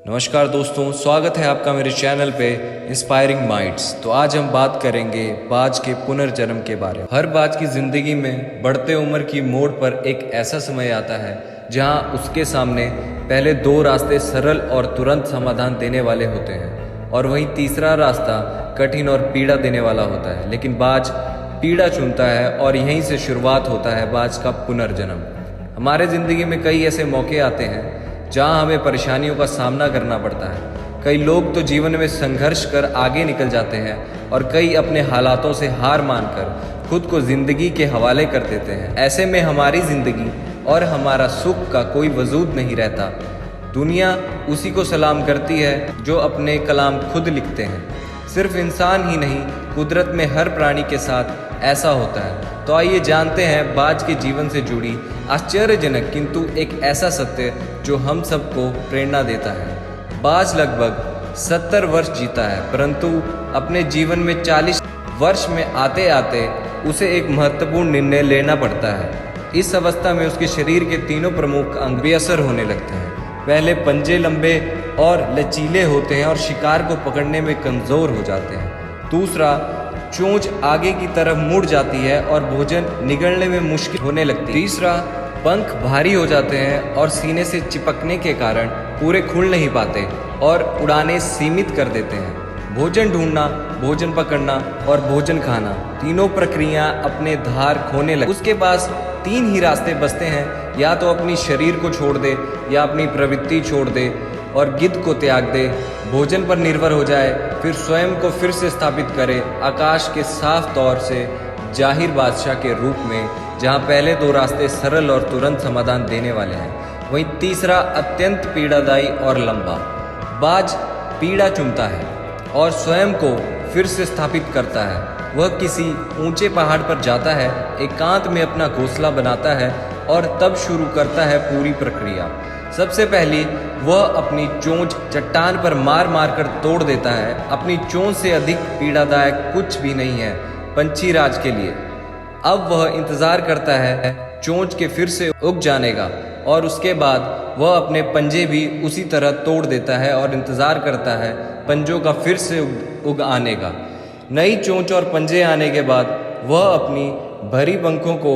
नमस्कार दोस्तों, स्वागत है आपका मेरे चैनल पे इंस्पायरिंग माइंड्स। तो आज हम बात करेंगे बाज के पुनर्जन्म के बारे में। हर बाज की ज़िंदगी में बढ़ते उम्र की मोड़ पर एक ऐसा समय आता है जहां उसके सामने पहले दो रास्ते सरल और तुरंत समाधान देने वाले होते हैं और वहीं तीसरा रास्ता कठिन और पीड़ा देने वाला होता है। लेकिन बाज पीड़ा चुनता है और यहीं से शुरुआत होता है बाज का पुनर्जन्म। हमारे ज़िंदगी में कई ऐसे मौके आते हैं जहां हमें परेशानियों का सामना करना पड़ता है। कई लोग तो जीवन में संघर्ष कर आगे निकल जाते हैं और कई अपने हालातों से हार मानकर खुद को जिंदगी के हवाले कर देते हैं। ऐसे में हमारी जिंदगी और हमारा सुख का कोई वजूद नहीं रहता। दुनिया उसी को सलाम करती है जो अपने कलाम खुद लिखते हैं। सिर्फ इंसान ही नहीं, कुदरत में हर प्राणी के साथ ऐसा होता है। तो आइए जानते हैं बाज के जीवन से जुड़ी आश्चर्यजनक किंतु एक ऐसा सत्य जो हम सबको प्रेरणा देता है। बाज लगभग 70 वर्ष जीता है, परंतु अपने जीवन में 40 वर्ष में आते आते उसे एक महत्वपूर्ण निर्णय लेना पड़ता है। इस अवस्था में उसके शरीर के तीनों प्रमुख अंग बेअसर होने लगते हैं। पहले पंजे लंबे और लचीले होते हैं और शिकार को पकड़ने में कमज़ोर हो जाते हैं। दूसरा, चोंच आगे की तरफ मुड़ जाती है और भोजन निगलने में मुश्किल होने लगती है। तीसरा, पंख भारी हो जाते हैं और सीने से चिपकने के कारण पूरे खुल नहीं पाते और उड़ानें सीमित कर देते हैं। भोजन ढूंढना, भोजन पकड़ना और भोजन खाना, तीनों प्रक्रिया अपने धार खोने लगती। उसके पास 3 ही रास्ते बचते हैं, या तो अपनी शरीर को छोड़ दे, या अपनी प्रवृत्ति छोड़ दे और गिद्ध को त्याग दे, भोजन पर निर्भर हो जाए, फिर स्वयं को फिर से स्थापित करे आकाश के साफ तौर से जाहिर बादशाह के रूप में, जहां पहले 2 रास्ते सरल और तुरंत समाधान देने वाले हैं। वहीं तीसरा अत्यंत पीड़ादायी और लंबा। बाज पीड़ा चुनता है और स्वयं को फिर से स्थापित करता है। वह किसी ऊंचे पहाड़ पर जाता है, एकांत में अपना घोंसला बनाता है और तब शुरू करता है पूरी प्रक्रिया। सबसे पहले वह अपनी चोंच चट्टान पर मार मार कर तोड़ देता है। अपनी चोंच से अधिक पीड़ादायक कुछ भी नहीं है पंछी राज के लिए। अब वह इंतजार करता है चोंच के फिर से उग जाने का, और उसके बाद वह अपने पंजे भी उसी तरह तोड़ देता है और इंतजार करता है पंजों का फिर से उग आने का। नई चोंच और पंजे आने के बाद वह अपनी भरी पंखों को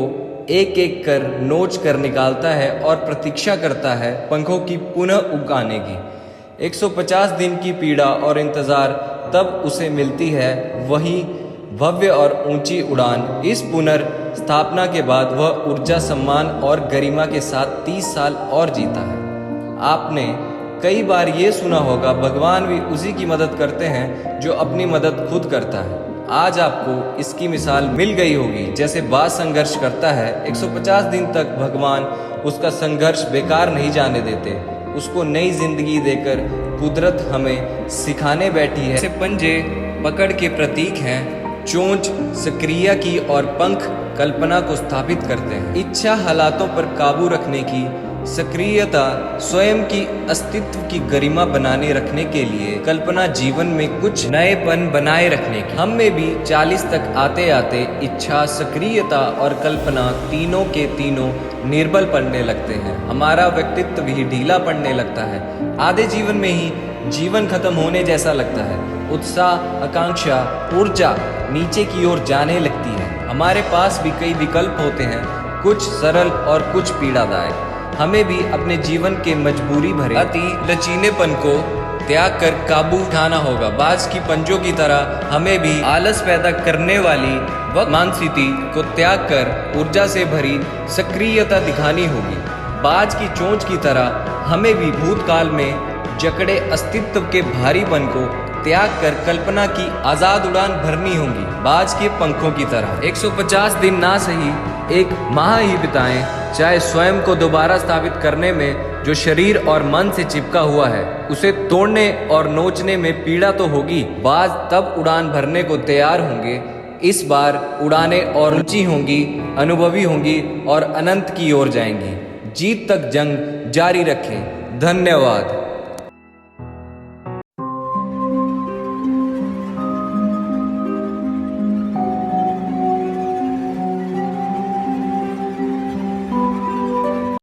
एक एक कर नोच कर निकालता है और प्रतीक्षा करता है पंखों की पुनः उग आने की। 150 दिन की पीड़ा और इंतजार तब उसे मिलती है वही भव्य और ऊंची उड़ान। इस पुनर्स्थापना के बाद वह ऊर्जा, सम्मान और गरिमा के साथ 30 साल और जीता है। आपने कई बार ये सुना होगा, भगवान भी उसी की मदद करते हैं जो अपनी मदद खुद करता है। आज आपको इसकी मिसाल मिल गई होगी। जैसे बाज संघर्ष करता है, 150 दिन तक भगवान उसका संघर्ष बेकार नहीं जाने देते, उसको नई जिंदगी देकर कुदरत हमें सिखाने बैठी है। ऐसे पंजे पकड़ के प्रतीक हैं, चोंच सक्रिय की और पंख कल्पना को स्थापित करते हैं। इच्छा हालातों पर काबू रखने की, सक्रियता स्वयं की अस्तित्व की गरिमा बनाने रखने के लिए, कल्पना जीवन में कुछ नएपन बनाए रखने की। हम में भी 40 तक आते आते इच्छा, सक्रियता और कल्पना तीनों के तीनों निर्बल पड़ने लगते हैं। हमारा व्यक्तित्व भी ढीला पड़ने लगता है। आधे जीवन में ही जीवन खत्म होने जैसा लगता है। उत्साह, आकांक्षा, ऊर्जा नीचे की ओर जाने लगती है। हमारे पास भी कई विकल्प होते हैं, कुछ सरल और कुछ पीड़ादायक। हमें भी अपने जीवन के मजबूरी भरे अति लचीलेपन को त्याग कर काबू उठाना होगा। बाज की पंजों की तरह हमें भी आलस पैदा करने वाली वर्तमान स्थिति को त्याग कर ऊर्जा से भरी सक्रियता दिखानी होगी। बाज की चोंच की तरह हमें भी भूतकाल में जकड़े अस्तित्व के भारीपन को त्याग कर कल्पना की आजाद उड़ान भरनी होगी। बाज के पंखों की तरह 150 दिन ना सही, एक माह ही बिताएं, चाहे स्वयं को दोबारा स्थापित करने में जो शरीर और मन से चिपका हुआ है उसे तोड़ने और नोचने में पीड़ा तो होगी। बाज तब उड़ान भरने को तैयार होंगे। इस बार उड़ानें और ऊंची होंगी, अनुभवी होंगी और अनंत की ओर जाएंगी। जीत तक जंग जारी रखें। धन्यवाद।